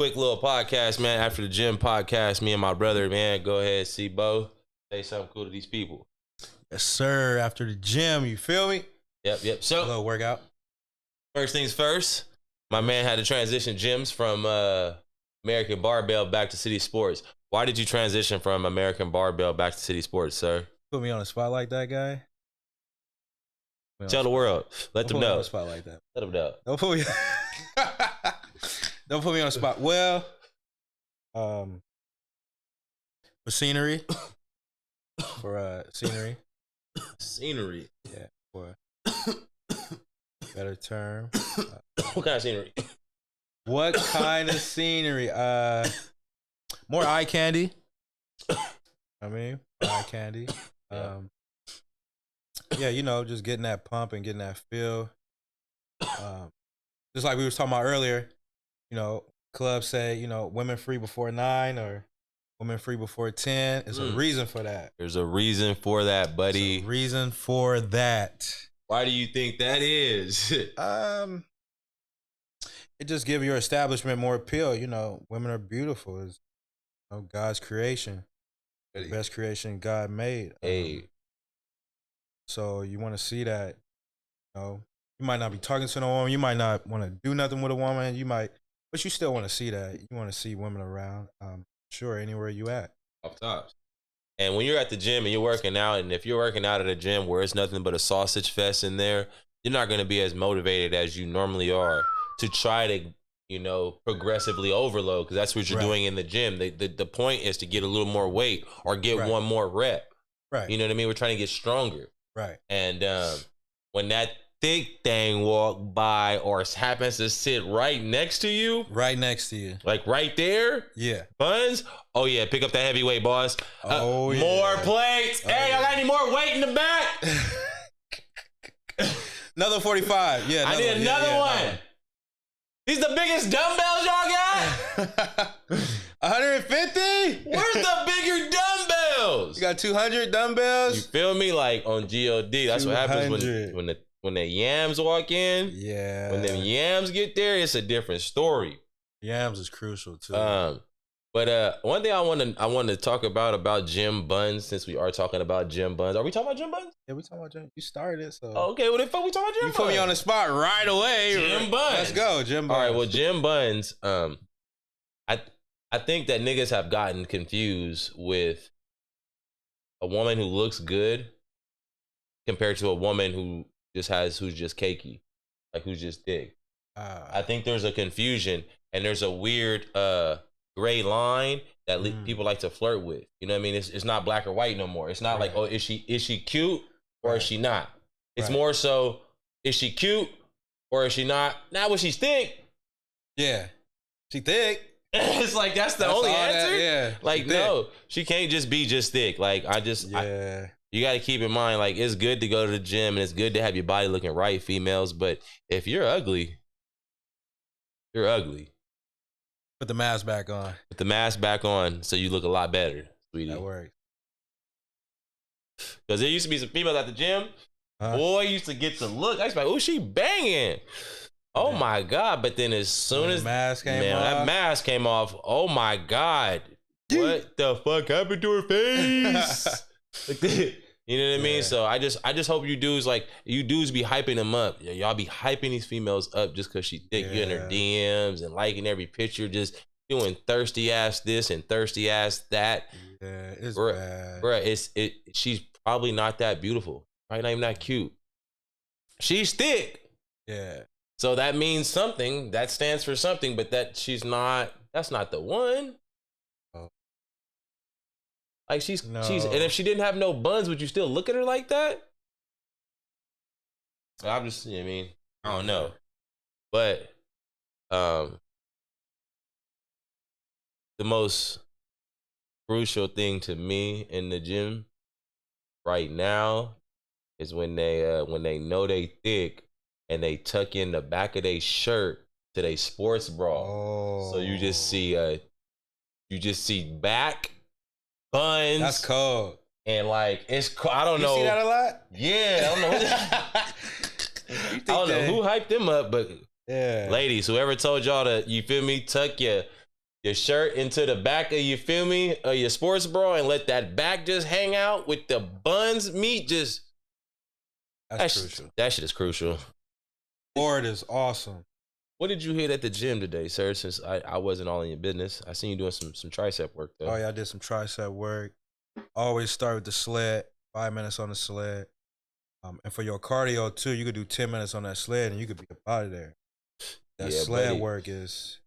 quick little podcast, man. After the gym podcast, me and my brother, man, go ahead, see Bo. Say something cool to these people. Yes, sir. After the gym, you feel me? Yep. A So, little workout. first things first, my man had to transition gyms from American Barbell back to City Sports. Why did you transition from American Barbell back to City Sports, sir? Put me on a spot like that, guy. Tell the world. Let them Don't put me on know. a spot like that. Let them know. Don't put me. Don't put me on a spot. Well, for scenery, scenery. Scenery. Yeah, for better term. What kind of scenery? What kind of scenery? More eye candy. Eye candy. Yeah, just getting that pump and getting that feel. Just like we was talking about earlier, clubs say, women free before 9 or women free before 10. There's a reason for that. There's a reason for that, buddy. There's a reason for that. Why do you think that is? It just gives your establishment more appeal. Women are beautiful. It's God's creation. The best creation God made. Hey. So you want to see that, you might not be talking to no woman. You might not want to do nothing with a woman. But you still want to see that. You want to see women around. Sure, anywhere you at. Off tops. And when you're at the gym and you're working out, and if you're working out at a gym where it's nothing but a sausage fest in there, you're not going to be as motivated as you normally are to try to, progressively overload, because that's what you're doing in the gym. The point is to get a little more weight or get one more rep. Right. You know what I mean? We're trying to get stronger. Right. And when that thick thing walk by or happens to sit right next to you. Right next to you. Like right there. Yeah. Buns. Oh, yeah. Pick up that heavyweight, boss. Yeah. More plates. Hey, I got any more weight in the back? Another 45. Yeah. I need another one. These the biggest dumbbells y'all got? 150? Where's the bigger dumbbells? You got 200 dumbbells? You feel me? Like on GOD. That's 200. What happens when the yams walk in. Yeah. When them yams get there, it's a different story. Yams is crucial too. But one thing I want to talk about gym buns, since we are talking about gym buns. Are we talking about gym buns? Yeah, we talking about gym. You started it, so. Oh, okay, well, the fuck we talking about gym buns? You put me on the spot right away. Gym buns. Let's go, gym buns. All right, well, gym buns. I think that niggas have gotten confused with a woman who looks good compared to a woman who's just cakey, like who's just thick. I think there's a confusion and there's a weird gray line that people like to flirt with. You know what I mean? It's not black or white no more. It's not like, oh, is she cute or is she not? It's more so, is she cute or is she not? Now, when she's thick, yeah, she thick. It's like that's the only answer. Yeah, like no, she can't just be just thick. Like you got to keep in mind, like it's good to go to the gym and it's good to have your body looking right, females. But if you're ugly, you're ugly. Put the mask back on. Put the mask back on so you look a lot better, sweetie. That works. Because there used to be some females at the gym. Boy used to get the look. I was like, oh, she banging. Oh my God. But then as soon as that mask came off, oh my God. What the fuck happened to her face? You know what I mean? So I just hope you dudes be hyping them up. Yeah, y'all be hyping these females up just because she thick. You in her DMs and liking every picture, just doing thirsty ass this and thirsty ass that. Yeah, it's bad. Bruh, she's probably not that beautiful. Probably not even that cute. She's thick. Yeah. So that means something. That stands for something, but that's not the one. Oh. Like she's and if she didn't have no buns, would you still look at her like that? I'm just, I don't know. But the most crucial thing to me in the gym right now is when they know they thick and they tuck in the back of their shirt to their sports bra. Oh. So you just see back, buns. That's cold. And like I don't know. You see that a lot? Yeah, I don't know who hyped them up, but yeah, ladies, whoever told y'all to, you feel me, tuck your your shirt into the back of you feel me, your sports bra, and let that back just hang out with the buns meat. Just That's crucial. That shit is crucial. Board is awesome. What did you hit at the gym today, sir? Since I wasn't all in your business, I seen you doing some tricep work though. Oh yeah, I did some tricep work. Always start with the sled. 5 minutes on the sled. And for your cardio too, you could do 10 minutes on that sled and you could be up out of there. That sled work is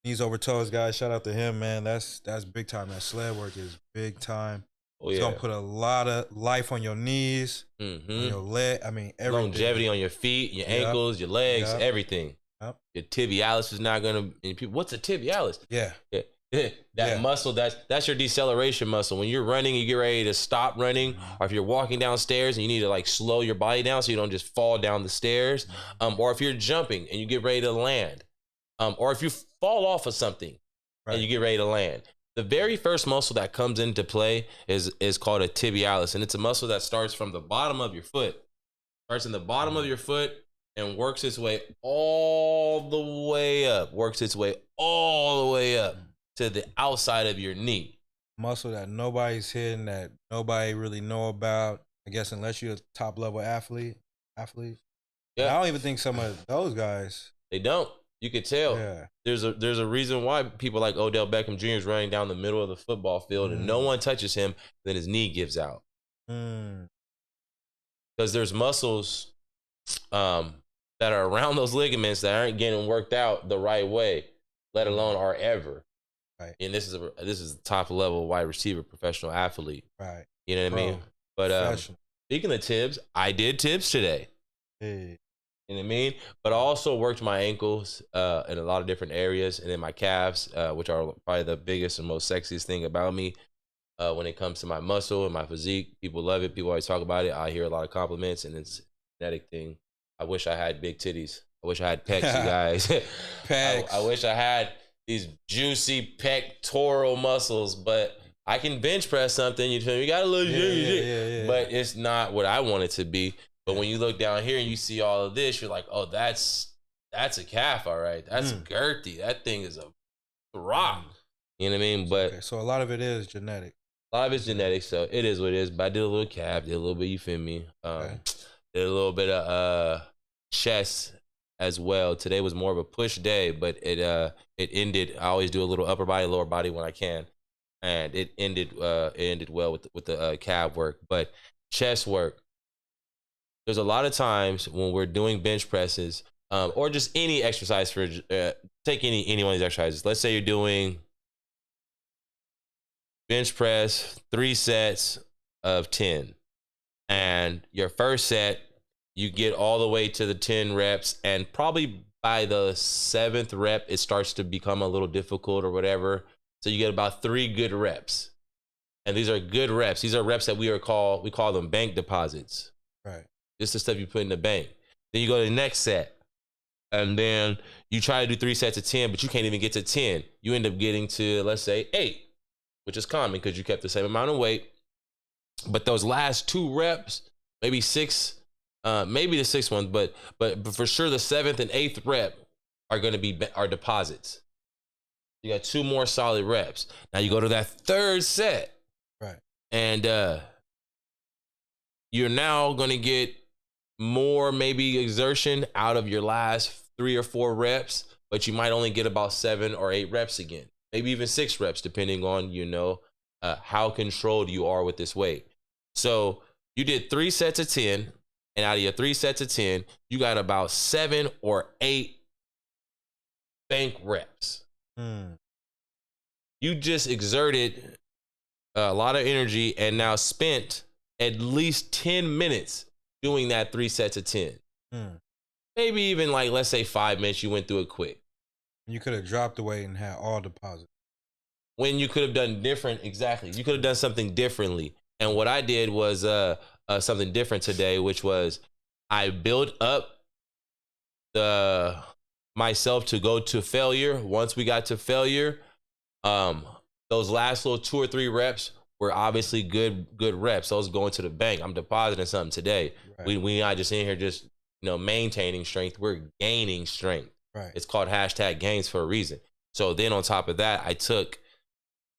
knees over toes, guys. Shout out to him, man. That's big time. That sled work is big time. Oh, yeah. It's gonna put a lot of life on your knees, on your leg. I mean, everything. Longevity on your feet, your ankles, your legs, everything. Your tibialis is not gonna. What's a tibialis? Yeah. That muscle, that's your deceleration muscle. When you're running, you get ready to stop running, or if you're walking downstairs and you need to like slow your body down so you don't just fall down the stairs, or if you're jumping and you get ready to land, or if you fall off of something and you get ready to land. The very first muscle that comes into play is called a tibialis, and it's a muscle that starts from the bottom of your foot. Starts in the bottom of your foot and works its way all the way up. Works its way all the way up to the outside of your knee. Muscle that nobody's hitting, that nobody really know about. I guess unless you're a top level athlete. Yeah. I don't even think some of those guys. They don't. You could tell. Yeah. There's a reason why people like Odell Beckham Jr. is running down the middle of the football field and no one touches him, then his knee gives out. Because there's muscles that are around those ligaments that aren't getting worked out the right way, let alone are ever. Right. And this is top level wide receiver, professional athlete. Right. You know what I mean? But speaking of tibs, I did tibs today. Hey. You know what I mean? But I also worked my ankles in a lot of different areas, and then my calves, which are probably the biggest and most sexiest thing about me when it comes to my muscle and my physique. People love it. People always talk about it. I hear a lot of compliments, and it's a genetic thing. I wish I had big titties. I wish I had pecs, you guys. Pecs. I wish I had these juicy pectoral muscles, but I can bench press something. You feel me? You got a little, but it's not what I want it to be. But when you look down here and you see all of this, you're like, oh, that's a calf, all right. That's girthy. That thing is a rock. You know what I mean? But so a lot of it is genetic. A lot of it's genetic, so it is what it is. But I did a little calf, did a little bit, you feel me? Did a little bit of chest as well. Today was more of a push day, but it ended. I always do a little upper body, lower body when I can, and it ended well with the calf work. But chest work. There's a lot of times when we're doing bench presses or just any exercise for take any one of these exercises. Let's say you're doing bench press, 3 sets of 10. And your first set, you get all the way to the 10 reps. And probably by the 7th rep, it starts to become a little difficult or whatever. So you get about 3 good reps. And these are good reps. These are reps that we call them bank deposits. Right. Just the stuff you put in the bank. Then you go to the next set. And then you try to do 3 sets of 10, but you can't even get to 10. You end up getting to, let's say, 8, which is common because you kept the same amount of weight. But those last 2 reps, maybe 6, maybe the 6th one, but for sure the 7th and 8th rep are going to be our deposits. You got 2 more solid reps. Now you go to that 3rd set. Right. And you're now going to get more maybe exertion out of your last 3 or 4 reps, but you might only get about 7 or 8 reps again, maybe even 6 reps, depending on, how controlled you are with this weight. So you did 3 sets of 10, and out of your 3 sets of 10, you got about 7 or 8 bank reps. You just exerted a lot of energy and now spent at least 10 minutes doing that 3 sets of 10. Maybe even like, let's say 5 minutes, you went through it quick. You could have dropped the weight and had all deposit. When you could have done different, exactly. You could have done something differently. And what I did was something different today, which was I built up myself to go to failure. Once we got to failure, those last little 2 or 3 reps were obviously good reps. Those going to the bank. I'm depositing something today. Right. We not just in here just maintaining strength. We're gaining strength. Right. It's called #gains for a reason. So then on top of that, I took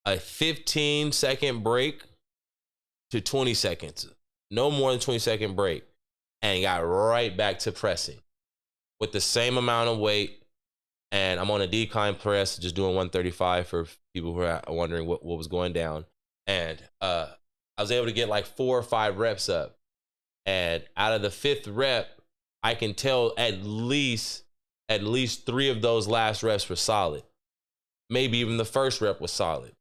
a 15-second break to 20 seconds, no more than 20-second break, and got right back to pressing with the same amount of weight. And I'm on a decline press, just doing 135 for people who are wondering what was going down. And I was able to get like 4 or 5 reps up. And out of the 5th rep, I can tell at least 3 of those last reps were solid. Maybe even the first rep was solid,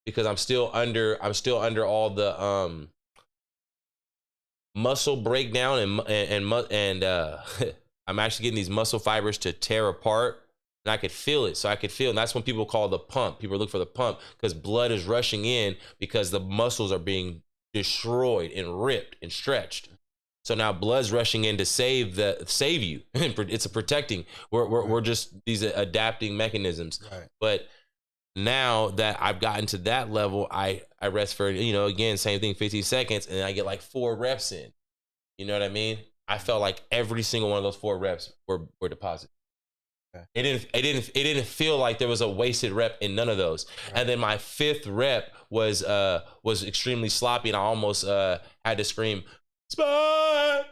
because I'm still under all the muscle breakdown and I'm actually getting these muscle fibers to tear apart, and I could feel it. So I could feel, and that's when people call the pump. People look for the pump because blood is rushing in because the muscles are being destroyed and ripped and stretched. So now blood's rushing in to save you. It's a protecting. We're just these adapting mechanisms. Right. But now that I've gotten to that level, I rest for, again, same thing, 15 seconds, and I get like 4 reps in. You know what I mean? I felt like every single one of those 4 reps were deposited. Okay. It didn't feel like there was a wasted rep in none of those. Right. And then my 5th rep was extremely sloppy, and I almost had to scream, "Spot!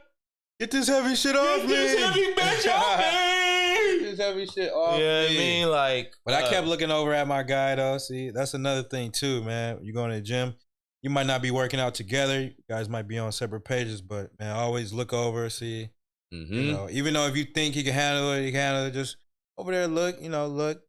Get this heavy shit off me! Get this heavy bitch off me! Get this heavy shit off me!" You know what I mean? Like, but I kept looking over at my guy though. See, that's another thing too, man. You go to the gym, you might not be working out together. You guys might be on separate pages, but man, always look over, see. Mm-hmm. Even though if you think he can handle it, just over there look. Look.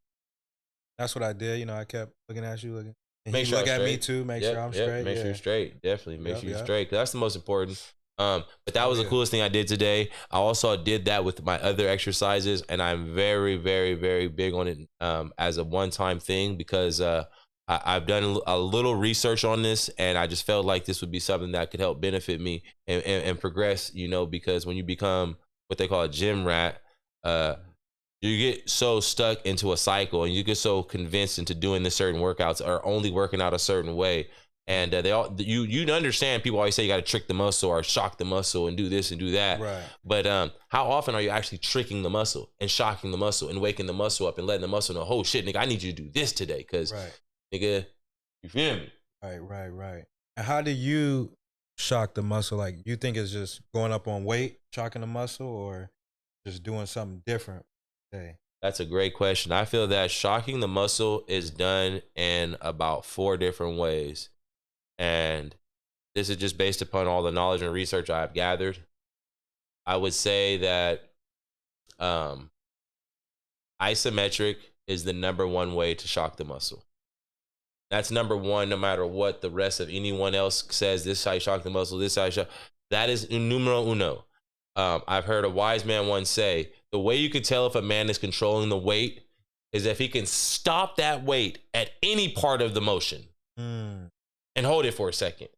That's what I did. I kept looking at you, looking. And make he sure look I'm at me straight. too. Make sure I'm straight. Make sure you're straight. Definitely make sure you're straight. 'Cause that's the most important. But that was the coolest thing I did today. I also did that with my other exercises, and I'm very, very, very big on it as a one-time thing, because I've done a little research on this, and I just felt like this would be something that could help benefit me and progress, because when you become what they call a gym rat, you get so stuck into a cycle, and you get so convinced into doing the certain workouts or only working out a certain way. And you understand, people always say you got to trick the muscle or shock the muscle and do this and do that. Right. But how often are you actually tricking the muscle and shocking the muscle and waking the muscle up and letting the muscle know, oh shit, nigga, I need you to do this today, because nigga, you feel me? Right. And how do you shock the muscle? Like, you think it's just going up on weight, shocking the muscle, or just doing something different today? That's a great question. I feel that shocking the muscle is done in about 4 different ways. And this is just based upon all the knowledge and research I've gathered. I would say that isometric is the number 1 way to shock the muscle. That's number 1, no matter what the rest of anyone else says. This is how you shock the muscle. This is how you shock. That is numero uno. I've heard a wise man once say, the way you can tell if a man is controlling the weight is if he can stop that weight at any part of the motion. And hold it for a second.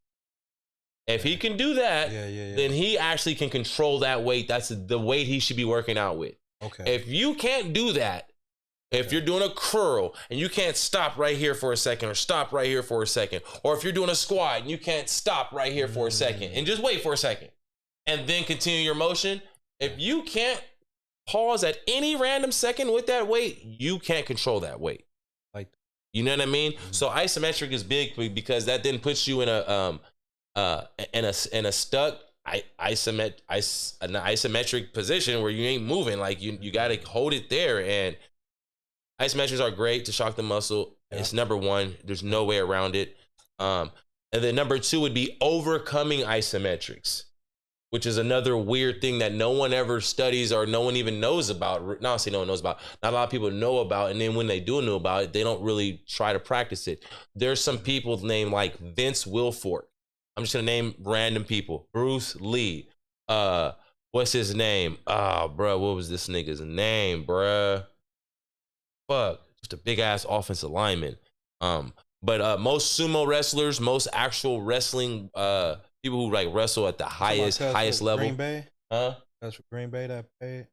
If he can do that, then he actually can control that weight. That's the weight he should be working out with. Okay. If you can't do that, if you're doing a curl and you can't stop right here for a second, or stop right here for a second, or if you're doing a squat and you can't stop right here for a second and just wait for a second and then continue your motion, if you can't pause at any random second with that weight, you can't control that weight. You know what I mean? So isometric is big because that then puts you in a stuck isometric position where you ain't moving. Like you got to hold it there. And isometrics are great to shock the muscle. Yeah. It's number 1. There's no way around it. And then number 2 would be overcoming isometrics, which is another weird thing that no one ever studies or no one even knows about. Not say no one knows about, not a lot of people know about. And then when they do know about it, they don't really try to practice it. There's some people named like Vince Wilfork. I'm just gonna name random people. Bruce Lee. What's his name? Oh, bro, what was this nigga's name, bro? Fuck, just a big ass offensive lineman. But most sumo wrestlers, most actual wrestling people who like wrestle at the highest level. Green Bay? Huh? That's for Green Bay that paid?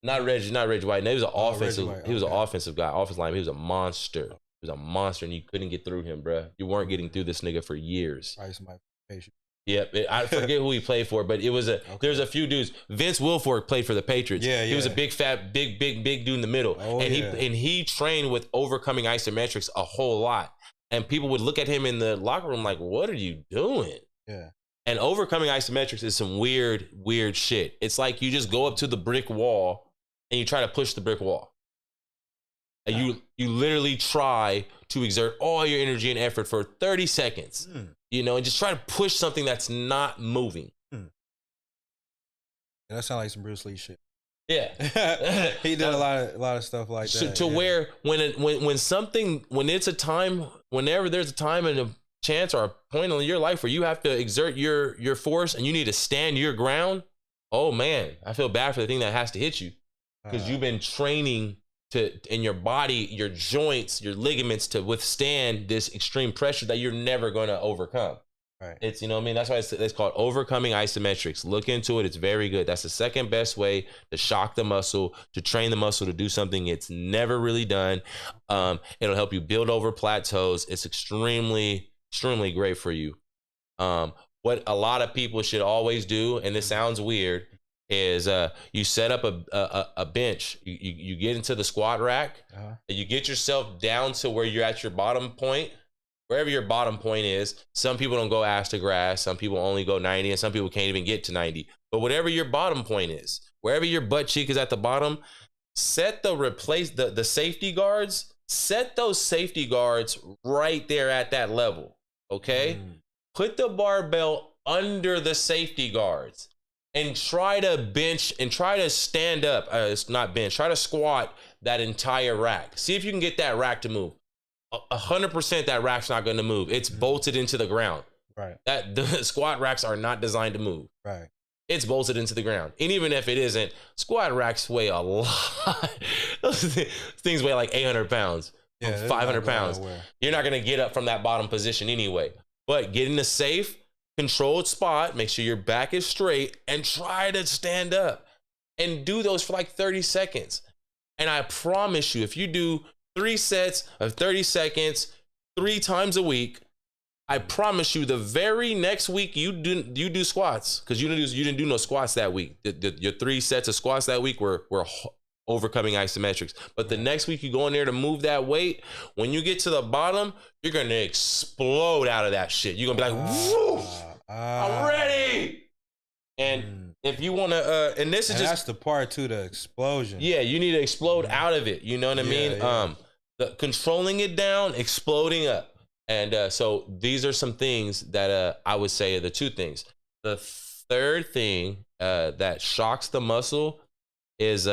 Not Reggie White. No, he was an offensive. White. He was an offensive guy, offensive lineman. He was a monster. He was a monster, and you couldn't get through him, bro. You weren't getting through this nigga for years. Probably somebody patient. Yep, I forget who he played for, but it was there's a few dudes. Vince Wilfork played for the Patriots. Yeah, He was a big, fat, big dude in the middle, and he trained with overcoming isometrics a whole lot. And people would look at him in the locker room like, "What are you doing?" Yeah. And overcoming isometrics is some weird shit. It's like you just go up to the brick wall and you try to push the brick wall. And you literally try to exert all your energy and effort for 30 seconds. You know, and just try to push something that's not moving. Yeah, that sounds like some Bruce Lee shit. Yeah, he did a lot of stuff like that. To where when it's a time, whenever there's a time and a chance or a point in your life where you have to exert your force and you need to stand your ground. Oh man, I feel bad for the thing that has to hit you because you've been training in your body, your joints, your ligaments to withstand this extreme pressure that you're never going to overcome. Right. It's, you know what I mean? That's why it's called overcoming isometrics. Look into it. It's very good. That's the second best way to shock the muscle, to train the muscle to do something it's never really done. It'll help you build over plateaus. It's extremely great for you. What a lot of people should always do, and this sounds weird, is you set up a bench. You get into the squat rack, and you get yourself down to where you're at your bottom point, wherever your bottom point is. Some people don't go ass to grass. Some people only go 90, and some people can't even get to 90. But whatever your bottom point is, wherever your butt cheek is at the bottom, set the safety guards. Set those safety guards right there at that level. Okay, put the barbell under the safety guards. And try to bench and try to stand up. It's not bench. Try to squat that entire rack. See if you can get that rack to move. 100% that rack's not going to move. It's bolted into the ground. Right. The squat racks are not designed to move. Right. It's bolted into the ground. And even if it isn't, squat racks weigh a lot. Those things weigh like 800 pounds, 500 pounds. You're not going to get up from that bottom position anyway. But get in a safe, controlled spot, make sure your back is straight, and try to stand up and do those for like 30 seconds. And I promise you, if you do 3 sets of 30 seconds 3 times a week, I promise you the very next week you do squats, because you didn't do no squats that week. Your 3 sets of squats that week were overcoming isometrics. But the next week you go in there to move that weight, when you get to the bottom, you're gonna explode out of that shit. You're gonna be like, woo, I'm ready. And if you wanna, and that's the part too, the explosion. Yeah, you need to explode out of it. You know what I mean? Yeah. Controlling it down, exploding up. And so these are some things that I would say are the 2 things. The third thing that shocks the muscle is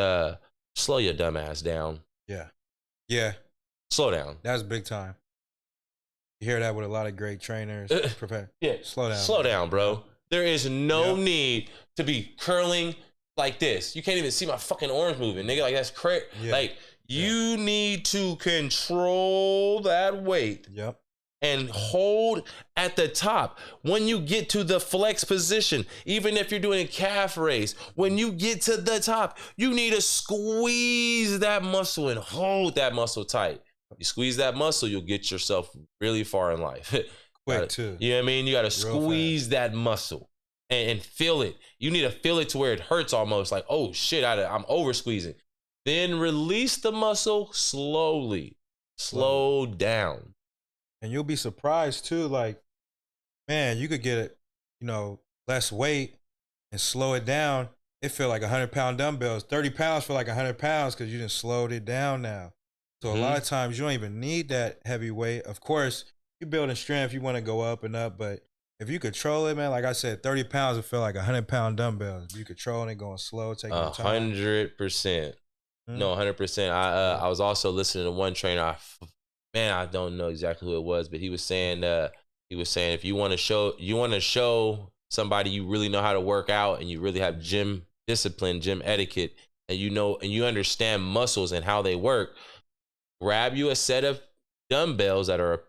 slow your dumb ass down. Yeah. Slow down. That's big time. You hear that with a lot of great trainers. Yeah. Slow down, bro. There is no need to be curling like this. You can't even see my fucking arms moving, nigga. Like, that's crazy. Like, you need to control that weight. Yep. And hold at the top. When you get to the flex position, even if you're doing a calf raise, when you get to the top, you need to squeeze that muscle and hold that muscle tight. You squeeze that muscle, you'll get yourself really far in life. Quick too. You know what I mean? You got to squeeze that muscle and feel it. You need to feel it to where it hurts almost, like, oh shit, I'm over squeezing. Then release the muscle slowly. Slow down. And you'll be surprised too, like, man, you could get, less weight and slow it down. It feel like 100-pound dumbbells. 30 pounds feel like 100 pounds because you just slowed it down now. So a lot of times you don't even need that heavy weight. Of course, you're building strength, you want to go up and up, but if you control it, man, like I said, 30 pounds will feel like 100-pound dumbbells. If you controlling it, going slow, taking your time. 100%. No, 100%. I was also listening to one trainer. I don't know exactly who it was, but he was saying if you want to show somebody you really know how to work out and you really have gym discipline, gym etiquette, and you understand muscles and how they work, grab you a set of dumbbells that are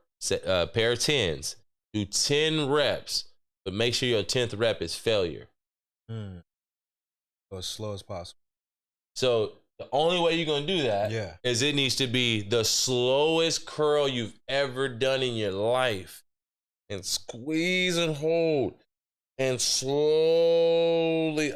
a pair of 10s. Do 10 reps, but make sure your 10th rep is failure. So as slow as possible. So the only way you're going to do that is it needs to be the slowest curl you've ever done in your life. And squeeze and hold. and slowly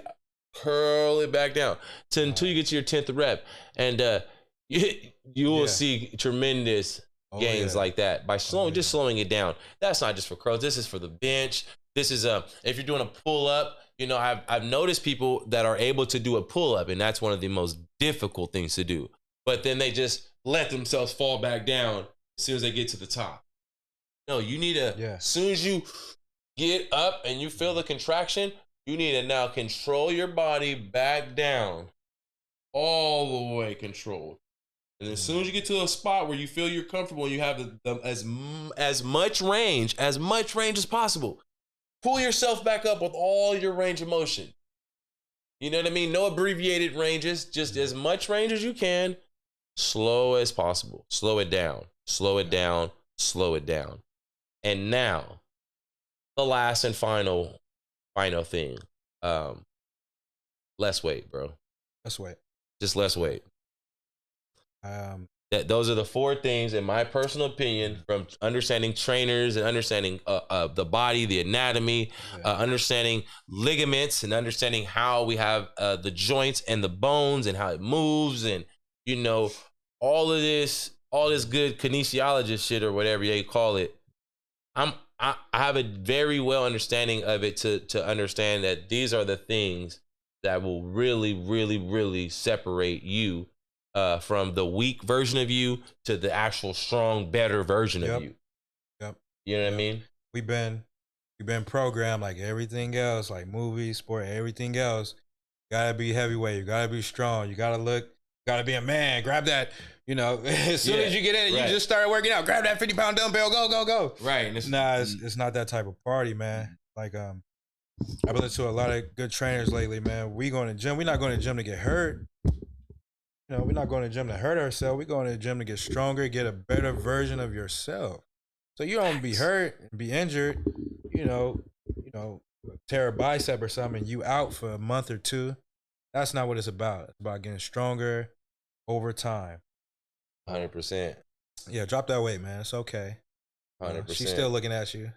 curl it back down until you get to your 10th rep. And you will see tremendous gains like that by just slowing it down. That's not just for curls. This is for the bench. This is if you're doing a pull up, you know, I've noticed people that are able to do a pull up, and that's one of the most difficult things to do. But then they just let themselves fall back down as soon as they get to the top. No, you need to, as soon as you get up and you feel the contraction, you need to now control your body back down, all the way controlled. And as soon as you get to a spot where you feel you're comfortable, you have as much range as possible. Pull yourself back up with all your range of motion. You know what I mean? No abbreviated ranges, just as much range as you can, slow as possible. Slow it down, slow it down, slow it down. And now, the last and final thing. Less weight, bro. Less weight. Just less weight. Those are the 4 things, in my personal opinion, from understanding trainers and understanding the body, the anatomy, understanding ligaments, and understanding how we have the joints and the bones and how it moves, and you know, all this good kinesiologist shit or whatever they call it. I have a very well understanding of it to understand that these are the things that will really, really, really separate you from the weak version of you to the actual strong, better version of you. Yep. You know what I mean? We've been programmed like everything else, like movies, sport, everything else. You gotta be heavyweight. You gotta be strong. You gotta be a man. Grab that. You know, as soon as you get in it, you just start working out. Grab that 50-pound dumbbell. Go, go, go. Right. It's not that type of party, man. Like I've been listening to a lot of good trainers lately, man. We going to gym. We're not going to gym to get hurt. You know, we're not going to gym to hurt ourselves. We're going to gym to get stronger, get a better version of yourself. So you don't be hurt and be injured, you know, tear a bicep or something, and you out for a month or 2. That's not what it's about. It's about getting stronger over time. 100%. Yeah, drop that weight, man. It's okay. 100%. She's still looking at you.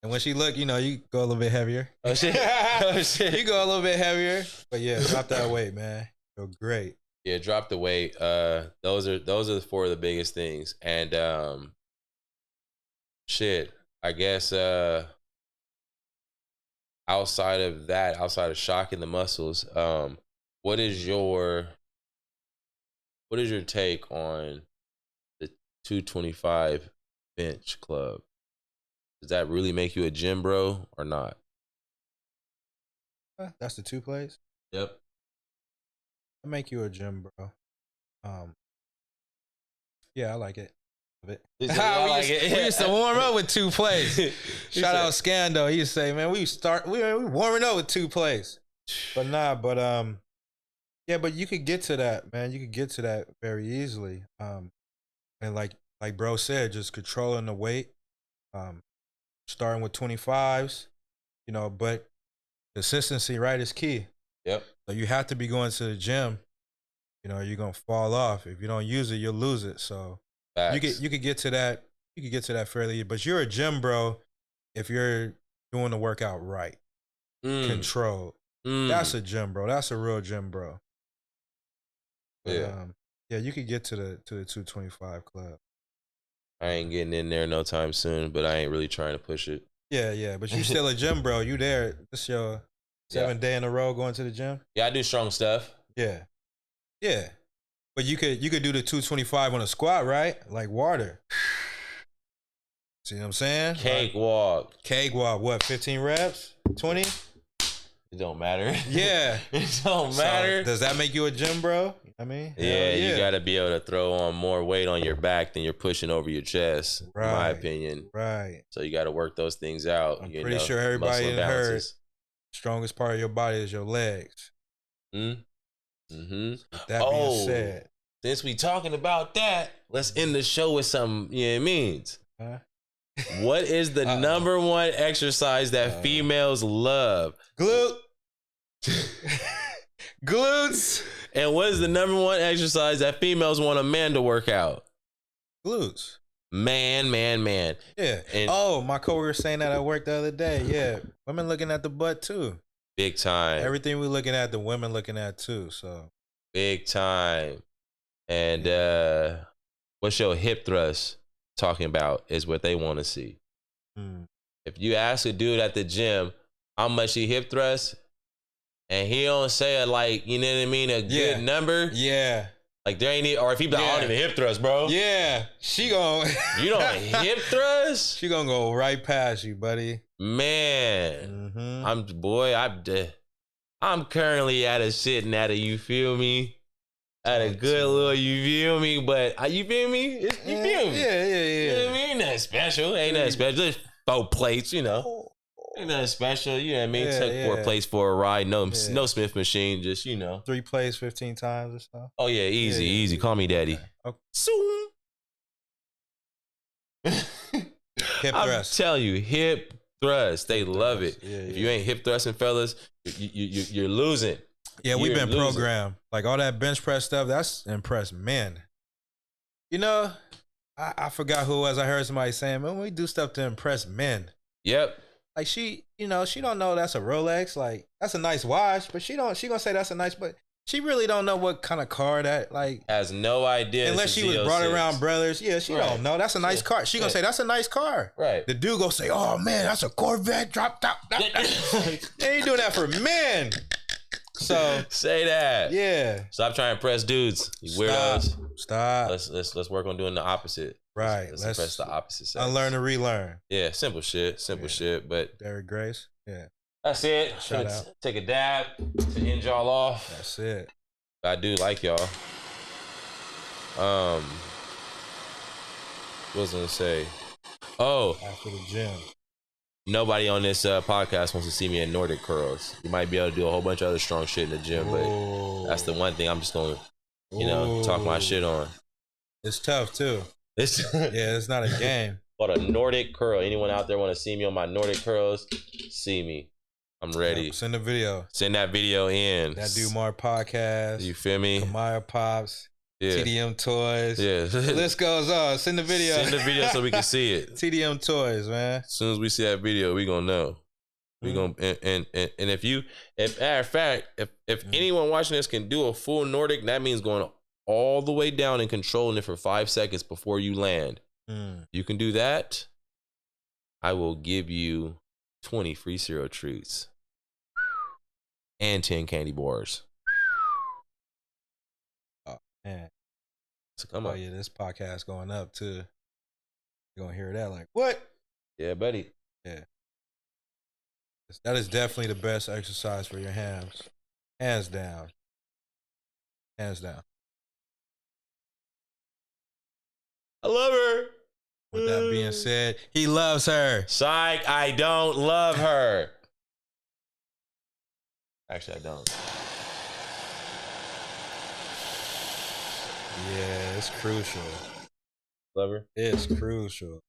And when she look, you know, you go a little bit heavier. Oh, shit. Oh, shit. You go a little bit heavier. But yeah, drop that weight, man. Feel great. Yeah, drop the weight. Those are the 4 of the biggest things. And shit, I guess outside of shocking the muscles, what is your take on the 225 bench club? Does that really make you a gym bro or not? That's the 2 plays? Yep. I'll make you a gym bro. Yeah, I like it. We used to warm up with 2 plays. Shout out Scando. He used to say, man, we warming up with 2 plays. But yeah, but you could get to that, man. You could get to that very easily. And like bro said, just controlling the weight. Starting with 25s, you know, but consistency, right, is key. Yep. So you have to be going to the gym. You know, you're gonna fall off. If you don't use it, you'll lose it. So you could get to that. You could get to that fairly. But you're a gym bro if you're doing the workout right, controlled. That's a gym bro. That's a real gym bro. But, yeah, you could get to the 225 club. I ain't getting in there no time soon, but I ain't really trying to push it. Yeah, but you still a gym bro. You there? This your 7th day in a row going to the gym? Yeah, I do strong stuff. Yeah. But you could do the 225 on a squat, right? Like water. See what I'm saying? Cakewalk. What? 15 reps? 20? It don't matter. Yeah. It don't matter. So, does that make you a gym bro? I mean, yeah, you got to be able to throw on more weight on your back than you're pushing over your chest, in my opinion. Right. So you got to work those things out. I'm pretty sure everybody heard strongest part of your body is your legs. Mm-hmm. That being said, since we talking about that, let's end the show with some, you know what it means. What is the number 1 exercise that females love? Glutes. And what is the number 1 exercise that females want a man to work out? Glutes. Man. Yeah. And My coworker was saying that at work the other day. Yeah, women looking at the butt too. big time. Everything we looking at, the women looking at too. So big time. And what's your hip thrust talking about is what they want to see. If you ask a dude at the gym how much he hip thrust, and he don't say it like, you know what I mean, a good number. Yeah. Like there ain't, or if he be like, I don't even hip thrust, bro. Yeah. She gon' You don't hip thrust? She gonna go right past you, buddy. Man. I'm currently sitting at a, you feel me? At a good little, you feel me? But you feel me? You feel me? Yeah. You know what I mean? Ain't nothing special. Just 4 plates, you know. Ain't nothing special, you know what I mean? Took 4 plates for a ride. No Smith machine, just, you know. 3 plays 15 times or so. Oh yeah, easy. Call me daddy. Okay. Soon. Hip thrust. I'm telling you, hip thrust. They love it. Yeah, if you ain't hip thrusting, fellas, you're losing. Yeah, we've been programmed. Like all that bench press stuff, that's impressed men. You know, I forgot who it was. I heard somebody saying, man, we do stuff to impress men. Yep. Like she don't know that's a Rolex. Like that's a nice watch, but she gonna say that's a nice, but she really don't know what kind of car that like. Has no idea. Unless she was brought around brothers. Yeah, she don't know. That's a nice car. She gonna say that's a nice car. Right. The dude gonna say, oh man, that's a Corvette drop top. They ain't doing that for men. So say that. Yeah. Stop trying to impress dudes. You weirdos. Stop. Let's work on doing the opposite. Right. Let's impress the opposite sex. Unlearn and relearn. Yeah, simple shit. But Derek Grace. Yeah. That's it. Shout out. Take a dab to end y'all off. That's it. I do like y'all. What was I gonna say? Oh, after the gym. Nobody on this podcast wants to see me in Nordic curls. You might be able to do a whole bunch of other strong shit in the gym, but that's the one thing I'm just gonna, talk my shit on. It's tough too. It's not a game. But a Nordic curl. Anyone out there want to see me on my Nordic curls? See me. I'm ready. Send a video. Send that video in. That Dumar podcast. You feel me? Kamaya Pops. Yeah. TDM Toys. Yeah. The list goes on. Send the video. Send the video so we can see it. TDM Toys, man. As soon as we see that video, we gonna know. We gonna and if matter of fact, if anyone watching this can do a full Nordic, that means going all the way down and controlling it for 5 seconds before you land. You can do that. I will give you 20 free cereal treats and 10 candy bars. Oh man. So come on. Oh yeah, this podcast going up too. You're gonna hear that like what? Yeah, buddy. Yeah. That is definitely the best exercise for your hams. Hands down. Hands down. I love her. With that being said, he loves her. Psych, I don't love her. Actually, I don't. Yeah, it's crucial. Love her? It's crucial.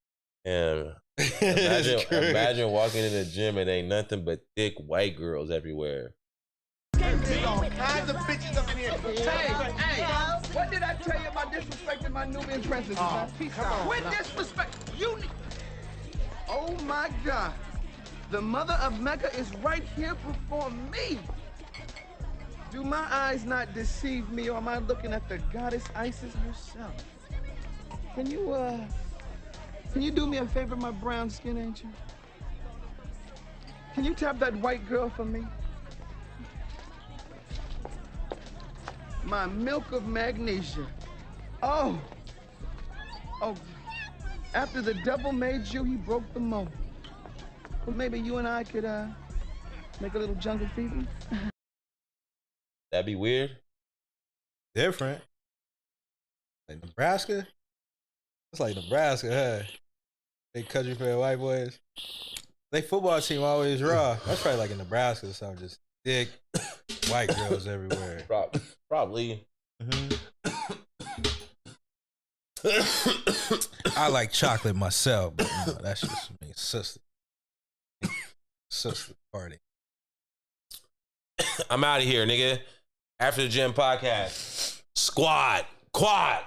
Yeah. Imagine walking in the gym and ain't nothing but thick white girls everywhere. All kinds of bitches up in here. Hey, what did I tell you about disrespecting my Nubian princesses? With disrespect, oh my God. The mother of Mecca is right here before me. Do my eyes not deceive me, or am I looking at the goddess Isis herself? Can you do me a favor, my brown skin angel? Can you tap that white girl for me? My milk of magnesia. Oh, after the devil made you, he broke the mold. Well, maybe you and I could make a little jungle fever. That'd be weird. Different. Like Nebraska? It's like Nebraska, huh? They country for white boys. They football team always raw. That's probably like in Nebraska or something. Just thick white girls everywhere. Probably. I like chocolate myself, but that's just me. Sister party. I'm out of here, nigga. After the Gym podcast. Squad. Quad.